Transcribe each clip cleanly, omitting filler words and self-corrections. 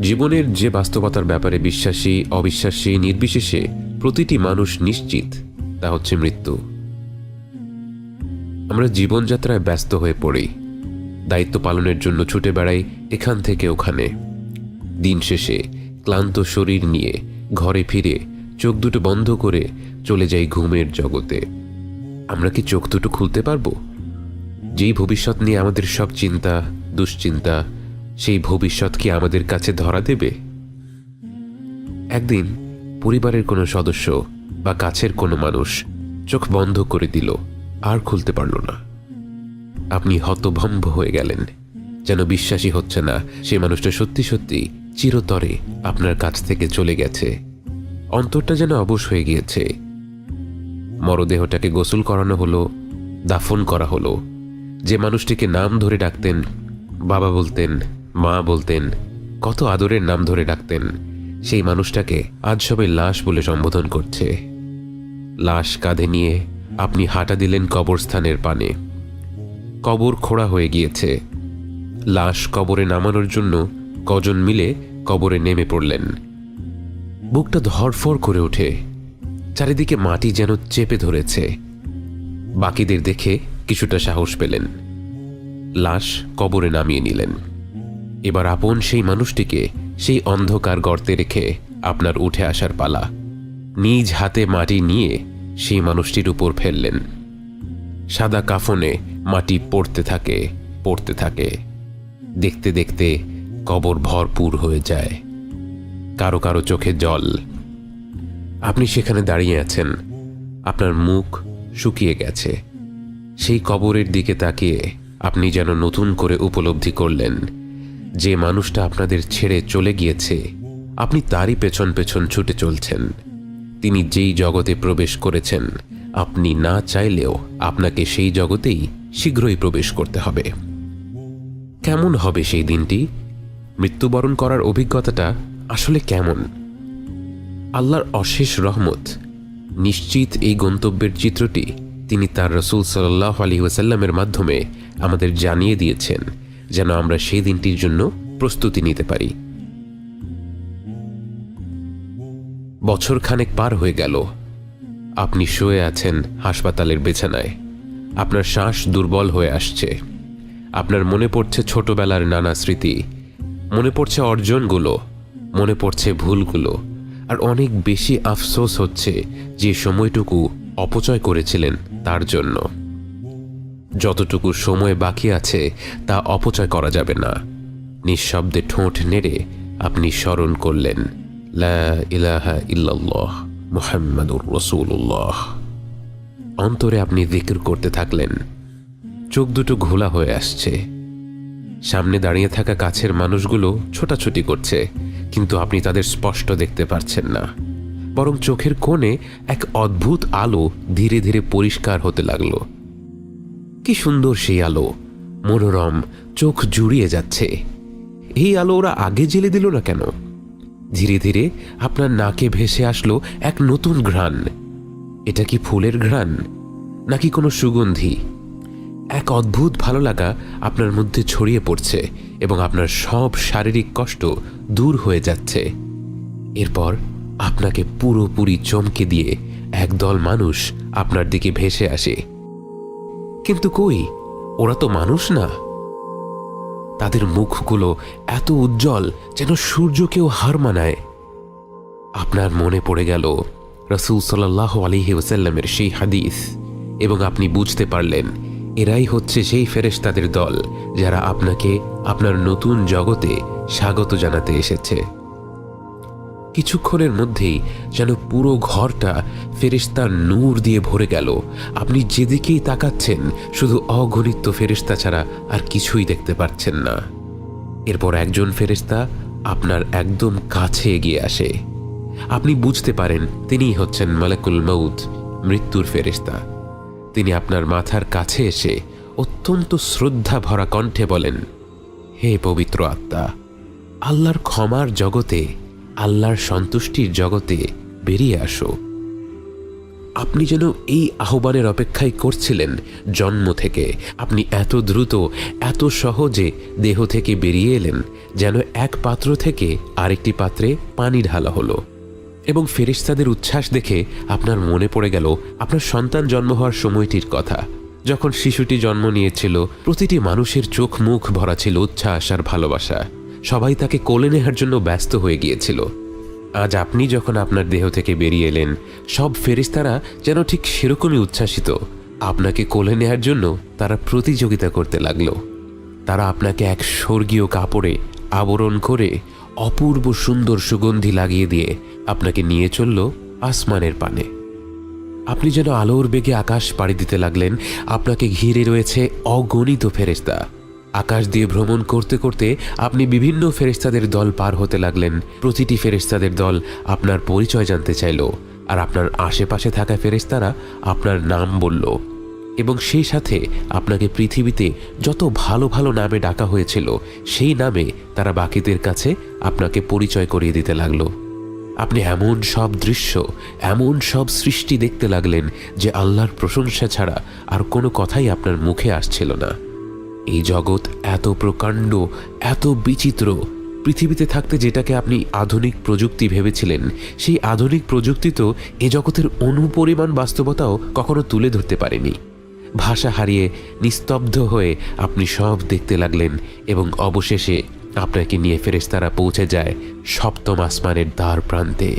জীবনের যে বাস্তবতার ব্যাপারে বিশ্বাসী অবিশ্বাসী নির্বিশেষে প্রতিটি মানুষ নিশ্চিত, তা হচ্ছে মৃত্যু। আমরা জীবনযাত্রায় ব্যস্ত হয়ে পড়ি, দায়িত্ব পালনের জন্য ছুটে বেড়াই এখান থেকে ওখানে। দিন শেষে ক্লান্ত শরীর নিয়ে ঘরে ফিরে চোখ দুটো বন্ধ করে চলে যাই ঘুমের জগতে। আমরা কি চোখ দুটো খুলতে পারবো? যেই ভবিষ্যৎ নিয়ে আমাদের সব চিন্তা দুশ্চিন্তা, সেই ভবিষ্যৎ কি আমাদের কাছে ধরা দেবে? একদিন পরিবারের কোনো সদস্য বা কাছের কোনো মানুষ চোখ বন্ধ করে দিল, আর খুলতে পারল না। আপনি হতভম্ব হয়ে গেলেন, যেন বিশ্বাসই হচ্ছে না সে মানুষটা সত্যি সত্যি চিরতরে আপনার কাছ থেকে চলে গেছে। অন্তরটা যেন অবশ হয়ে গিয়েছে। মরদেহটাকে গোসল করানো হলো, দাফন করা হলো। যে মানুষটিকে নাম ধরে ডাকতেন, বাবা বলতেন, মা বলতেন, কত আদরের নাম ধরে ডাকতেন, সেই মানুষটাকে আজ সবাই লাশ বলে সম্বোধন করছে। লাশ কাঁধে নিয়ে আপনি হাঁটা দিলেন কবরস্থানের পানে। কবর খোঁড়া হয়ে গিয়েছে। লাশ কবরে নামানোর জন্য কজন মিলে কবরে নেমে পড়লেন। বুকটা ধড়ফড় করে ওঠে, চারিদিকে মাটি যেন চেপে ধরেছে। বাকিদের দেখে কিছুটা সাহস পেলেন, লাশ কবরে নামিয়ে নিলেন। এবার আপন সেই মানুষটিকে সেই অন্ধকার গর্তে রেখে আপনার উঠে আসার পালা। নিজ হাতে মাটি নিয়ে সেই মানুষটির উপর ফেললেন। সাদা কাফনে মাটি পড়তে থাকে পড়তে থাকে। দেখতে দেখতে কবর ভরপুর হয়ে যায়। কারো কারো চোখে জল। আপনি সেখানে দাঁড়িয়ে আছেন, আপনার মুখ শুকিয়ে গেছে। সেই কবরের দিকে তাকিয়ে আপনি যেন নতুন করে উপলব্ধি করলেন, যে মানুষটা আপনাদের ছেড়ে চলে গিয়েছে, আপনি তারই পেছন পেছন ছুটে চলছেন। তিনি যেই জগতে প্রবেশ করেছেন, আপনি না চাইলেও আপনাকে সেই জগতেই শীঘ্রই প্রবেশ করতে হবে। কেমন হবে সেই দিনটি? মৃত্যুবরণ করার অভিজ্ঞতাটা আসলে কেমন? আল্লাহর অশেষ রহমত নিশ্চিত এই গন্তব্যের চিত্রটি তিনি তার রাসূল সাল্লাল্লাহু আলাইহি ওয়াসাল্লামের মাধ্যমে আমাদের জানিয়ে দিয়েছেন, যেন আমরা সেই দিনটির জন্য প্রস্তুতি নিতে পারি। বছর খানেক পার হয়ে গেল। আপনি শুয়ে আছেন হাসপাতালের বিছানায়। আপনার শ্বাস দুর্বল হয়ে আসছে। আপনার মনে পড়ছে ছোটবেলার নানা স্মৃতি, মনে পড়ছে অর্জনগুলো, মনে পড়ছে ভুলগুলো, আর অনেক বেশি আফসোস হচ্ছে যে সময়টুকু অপচয় করেছিলেন তার জন্য। যতটুকু সময় বাকি আছে তা অপচয় করা যাবে না। নিঃশব্দে ঠোঁট নেড়ে আপনি স্মরণ করলেন, লা ইলাহা ইল্লাল্লাহ মুহাম্মাদুর রাসূলুল্লাহ। অন্তরে আপনি জিকির করতে থাকলেন। চোখ দুটো ঘোলা হয়ে আসছে। সামনে দাঁড়িয়ে থাকা কাছের মানুষগুলো ছোটাছুটি করছে, কিন্তু আপনি তাদের স্পষ্ট দেখতে পারছেন না। বরং চোখের কোণে এক অদ্ভুত আলো ধীরে ধীরে পরিষ্কার হতে লাগলো। কি সুন্দর সেই আলো, মনোরম, চোখ জুড়িয়ে যাচ্ছে। এই আলো ওরা আগে জ্বেলে দিল না কেন? ধীরে ধীরে আপনার নাকে ভেসে আসলো এক নতুন ঘ্রাণ। এটা কি ফুলের ঘ্রাণ, নাকি কোনো সুগন্ধি? এক অদ্ভুত ভালো লাগা আপনার মধ্যে ছড়িয়ে পড়ছে এবং আপনার সব শারীরিক কষ্ট দূর হয়ে যাচ্ছে। এরপর আপনাকে পুরোপুরি চমকে দিয়ে একদল মানুষ আপনার দিকে ভেসে আসে। কিন্তু কই, ওরা তো মানুষ না। তাদের মুখগুলো এত উজ্জ্বল যেন সূর্যকেও হার মানায়। আপনার মনে পড়ে গেল রাসূল সাল্লাল্লাহু আলাইহি ওয়াসাল্লামের সেই হাদিস, এবং আপনি বুঝতে পারলেন এরাই হচ্ছে সেই ফেরেশতাদের দল যারা আপনাকে আপনার নতুন জগতে স্বাগত জানাতে এসেছে। কিছুক্ষণের মধ্যেই যেন পুরো ঘরটা ফেরেশতার নূর দিয়ে ভরে গেল। আপনি যেদিকেই তাকাচ্ছেন শুধু অগণিত ফেরেশতা ছাড়া আর কিছুই দেখতে পাচ্ছেন না। এরপর একজন ফেরেশতা আপনার একদম কাছে এগিয়ে আসে। আপনি বুঝতে পারেন তিনিই হচ্ছেন মালাকুল মউত, মৃত্যুর ফেরেশতা। তিনি আপনার মাথার কাছে এসে অত্যন্ত শ্রদ্ধা ভরা কণ্ঠে বলেন, হে পবিত্র আত্মা, আল্লাহর ক্ষমার জগতে, আল্লাহর সন্তুষ্টির জগতে বেরিয়ে আসো। আপনি যেন এই আহ্বানের অপেক্ষাই করছিলেন জন্ম থেকে। আপনি এত দ্রুত, এত সহজে দেহ থেকে বেরিয়ে এলেন যেন এক পাত্র থেকে আরেকটি পাত্রে পানি ঢালা হলো। এবং ফেরেশতাদের উচ্ছ্বাস দেখে আপনার মনে পড়ে গেল আপনার সন্তান জন্ম হওয়ার সময়টির কথা। যখন শিশুটি জন্ম নিয়েছিল, প্রতিটি মানুষের চোখ মুখ ভরা ছিল উচ্ছ্বাস আর ভালোবাসা। সবাই তাকে কোলে নেওয়ার জন্য ব্যস্ত হয়ে গিয়েছিল। আজ আপনি যখন আপনার দেহ থেকে বেরিয়ে এলেন, সব ফেরেশতারা যেন ঠিক সেরকমই উচ্ছ্বাসিত। আপনাকে কোলে নেওয়ার জন্য তারা প্রতিযোগিতা করতে লাগলো। তারা আপনাকে এক স্বর্গীয় কাপড়ে আবরণ করে অপূর্ব সুন্দর সুগন্ধি লাগিয়ে দিয়ে আপনাকে নিয়ে চলল আসমানের পানে। আপনি যেন আলোর বেগে আকাশ পাড়ি দিতে লাগলেন। আপনাকে ঘিরে রয়েছে অগণিত ফেরেশতা। আকাশ দিয়ে ভ্রমণ করতে করতে আপনি বিভিন্ন ফেরেশতাদের দল পার হতে লাগলেন। প্রতিটি ফেরেশতাদের দল আপনার পরিচয় জানতে চাইল, আর আপনার আশেপাশে থাকা ফেরেশতারা আপনার নাম বলল, এবং সেই সাথে আপনাকে পৃথিবীতে যত ভালো ভালো নামে ডাকা হয়েছিল সেই নামে তারা বাকিদের কাছে আপনাকে পরিচয় করিয়ে দিতে লাগলো। আপনি এমন সব দৃশ্য, এমন সব সৃষ্টি দেখতে লাগলেন যে আল্লাহর প্রশংসা ছাড়া আর কোনো কথাই আপনার মুখে আসছিল না। এই জগৎ এত প্রকাণ্ড, এত বিচিত্র। পৃথিবীতে থাকতে যেটাকে আপনি আধুনিক প্রযুক্তি ভেবেছিলেন, সেই আধুনিক প্রযুক্তি তো এ জগতের অনুপরিমাণ বাস্তবতাও কখনো তুলে ধরতে পারেনি। ভাষা হারিয়ে নিস্তব্ধ হয়ে আপনি সব দেখতে লাগলেন, এবং অবশেষে আপনাকে নিয়ে ফেরেশতারা পৌঁছে যায় সপ্তম আসমানের দ্বার প্রান্তে।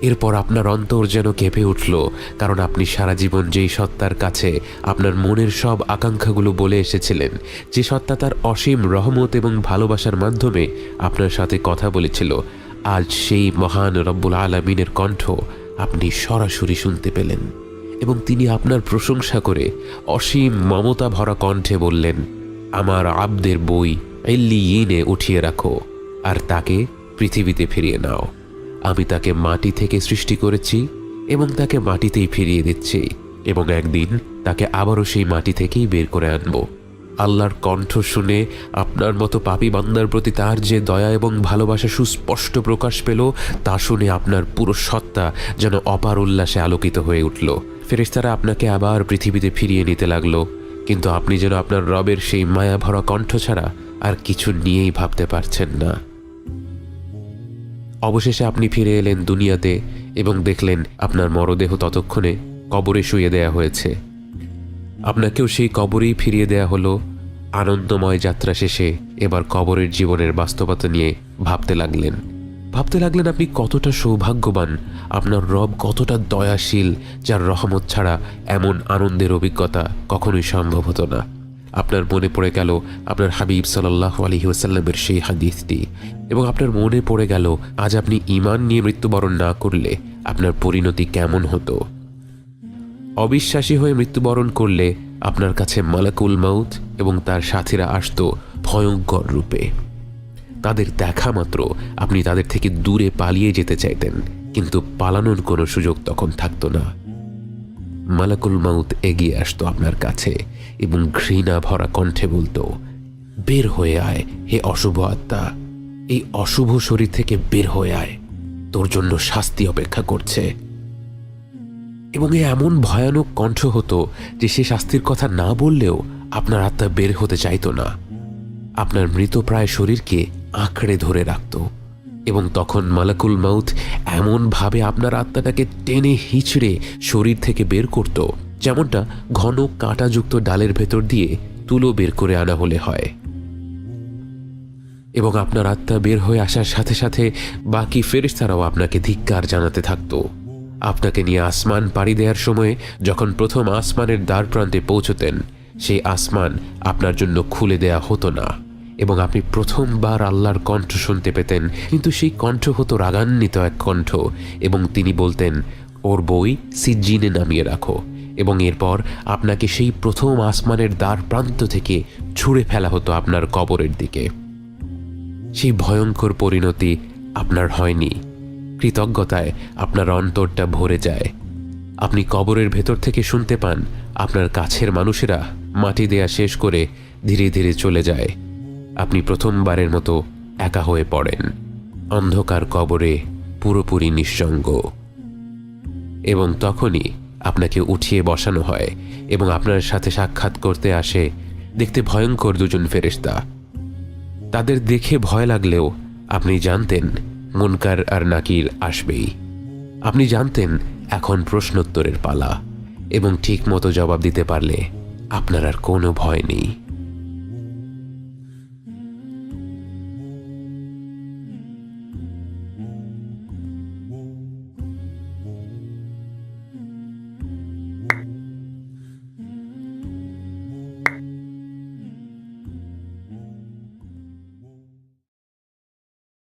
এরপর আপনার অন্তর যেন কেঁপে উঠল, কারণ আপনি সারা জীবন যেই সত্তার কাছে আপনার মনের সব আকাঙ্ক্ষাগুলো বলে এসেছিলেন, যে সত্তা তার অসীম রহমত এবং ভালোবাসার মাধ্যমে আপনার সাথে কথা বলেছিল, আজ সেই মহান রব্বুল আলামিনের কণ্ঠ আপনি সরাসরি শুনতে পেলেন। এবং তিনি আপনার প্রশংসা করে অসীম মমতা ভরা কণ্ঠে বললেন, আমার আব্দের বই ইল্লিয়িনে উঠিয়ে রাখো, আর তাকে পৃথিবীতে ফিরিয়ে নাও। আমি তাকে মাটি থেকে সৃষ্টি করেছি এবং তাকে মাটিতেই ফিরিয়ে দিচ্ছি, এবং একদিন তাকে আবারও সেই মাটি থেকেই বের করে আনব। আল্লাহর কণ্ঠ শুনে আপনার মতো পাপী বান্দার প্রতি তার যে দয়া এবং ভালোবাসা সুস্পষ্ট প্রকাশ পেল, তা শুনে আপনার পুরো সত্তা যেন অপার উল্লাসে আলোকিত হয়ে উঠল। ফেরেশতারা আপনাকে আবার পৃথিবীতে ফিরিয়ে নিতে লাগলো, কিন্তু আপনি যেন আপনার রবের সেই মায়া ভরা কণ্ঠ ছাড়া আর কিছু নিয়েই ভাবতে পারছেন না। অবশেষে আপনি ফিরে এলেন দুনিয়াতে এবং দেখলেন আপনার মরদেহ ততক্ষণে কবরে শুইয়ে দেয়া হয়েছে। আপনাকেও সেই কবরেই ফিরিয়ে দেয়া হলো। আনন্দময় যাত্রা শেষে এবার কবরের জীবনের বাস্তবতা নিয়ে ভাবতে লাগলেন আপনি কতটা সৌভাগ্যবান, আপনার রব কতটা দয়াশীল, যার রহমত ছাড়া এমন আনন্দের অভিজ্ঞতা কখনোই সম্ভব হতো না। আপনার মনে পড়ে গেল আপনার হাবিব সাল্লাল্লাহু আলাইহি ওয়াসাল্লামের সেই হাদিসটি, এবং আপনার মনে পড়ে গেল আজ আপনি ঈমান নিয়ে মৃত্যুবরণ না করলে আপনার পরিণতি কেমন হতো। অবিশ্বাসী হয়ে মৃত্যুবরণ করলে আপনার কাছে মালাকুল মাউত এবং তার সাথীরা আসত ভয়ঙ্কর রূপে। তাদের দেখা মাত্র আপনি তাদের থেকে দূরে পালিয়ে যেতে চাইতেন, কিন্তু পালানোর কোনো সুযোগ তখন থাকতো না। মালাকুল মাউত এগিয়ে আসতো আপনার কাছে এবং ঘৃণা ভরা কণ্ঠে বলতো, বের হয়ে আয় হে অশুভ আত্মা, এই অশুভ শরীর থেকে বের হয়ে আয়, তোর জন্য শাস্তি অপেক্ষা করছে। এবং এমন ভয়ানক কণ্ঠ হতো যে সে শাস্তির কথা না বললেও আপনার আত্মা বের হতে চাইতো না। আপনার মৃতপ্রায় শরীরকে আঁকড়ে ধরে রাখত, এবং তখন মালাকুল মাউত এমনভাবে আপনার আত্মাটাকে টেনে হিঁচড়ে শরীর থেকে বের করত, যেমনটা ঘন কাঁটাযুক্ত ডালের ভেতর দিয়ে তুলো বের করে আনা হলে হয়। এবং আপনার আত্মা বের হয়ে আসার সাথে সাথে বাকি ফেরেশতারাও আপনাকে ধিক্কার জানাতে থাকতো। আপনাকে নিয়ে আসমান পাড়ি দেওয়ার সময় যখন প্রথম আসমানের দ্বার প্রান্তে পৌঁছতেন, সেই আসমান আপনার জন্য খুলে দেয়া হতো না, এবং আপনি প্রথমবার আল্লাহর কণ্ঠ শুনতে পেতেন, কিন্তু সেই কণ্ঠ হতো রাগান্বিত এক কণ্ঠ, এবং তিনি বলতেন, ওর বই সিজ্জিনে নামিয়ে রাখো, এবং এরপর আপনাকে সেই প্রথম আসমানের দ্বার প্রান্ত থেকে ছুঁড়ে ফেলা হতো আপনার কবরের দিকে। সেই ভয়ঙ্কর পরিণতি আপনার হয়নি। কৃতজ্ঞতায় আপনার অন্তরটা ভরে যায়। আপনি কবরের ভেতর থেকে শুনতে পান আপনার কাছের মানুষেরা মাটি দেয়া শেষ করে ধীরে ধীরে চলে যায়। আপনি প্রথমবারের মতো একা হয়ে পড়েন, অন্ধকার কবরে পুরোপুরি নিঃসঙ্গ। এবং তখনই আপনাকে উঠিয়ে বসানো হয় এবং আপনার সাথে সাক্ষাৎ করতে আসে দেখতে ভয়ঙ্কর দুজন ফেরেশতা। তাদের দেখে ভয় লাগলেও আপনি জানতেন মুনকার আর নাকির আসবেই। আপনি জানতেন এখন প্রশ্নোত্তরের পালা, এবং ঠিক মতো জবাব দিতে পারলে আপনার আর কোনো ভয় নেই।